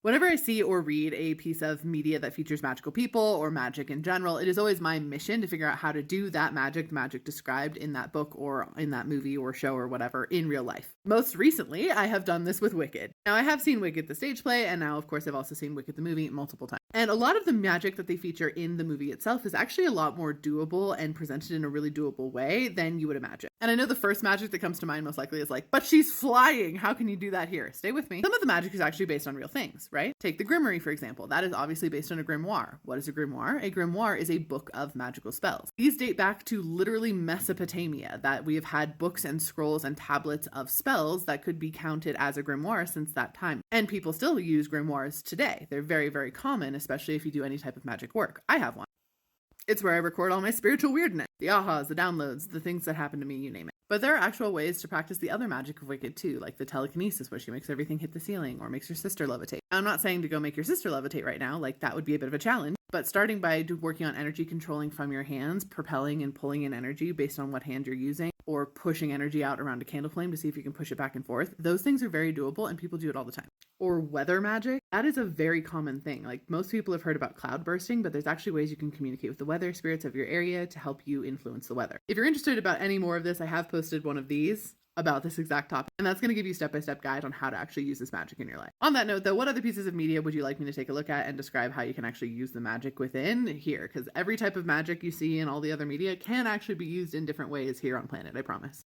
Whenever I see or read a piece of media that features magical people or magic in general, it is always my mission to figure out how to do that magic described in that book or in that movie or show or whatever in real life. Most recently, I have done this with Wicked. Now, I have seen Wicked the stage play, and now, of course, I've also seen Wicked the movie multiple times. And a lot of the magic that they feature in the movie itself is actually a lot more doable and presented in a really doable way than you would imagine. And I know the first magic that comes to mind most likely is like, but she's flying. How can you do that here? Stay with me. Some of the magic is actually based on real things, right? Take the Grimoire, for example. That is obviously based on a grimoire. What is a grimoire? A grimoire is a book of magical spells. These date back to literally Mesopotamia, that we have had books and scrolls and tablets of spells that could be counted as a grimoire since that time. And people still use grimoires today. They're very, very common, especially if you do any type of magic work. I have one. It's where I record all my spiritual weirdness, the ahas, the downloads, the things that happen to me, you name it. But there are actual ways to practice the other magic of Wicked too, like the telekinesis where she makes everything hit the ceiling or makes her sister levitate. Now, I'm not saying to go make your sister levitate right now, like that would be a bit of a challenge, but starting by working on energy controlling from your hands, propelling and pulling in energy based on what hand you're using, or pushing energy out around a candle flame to see if you can push it back and forth, those things are very doable and people do it all the time. Or weather magic, that is a very common thing. Like most people have heard about cloud bursting, but there's actually ways you can communicate with the weather spirits of your area to help you influence the weather. If you're interested about any more of this, I have posted one of these about this exact topic, and that's going to give you a step-by-step guide on how to actually use this magic in your life. On that note though, what other pieces of media would you like me to take a look at and describe how you can actually use the magic within here? Because every type of magic you see in all the other media can actually be used in different ways here on planet, I promise.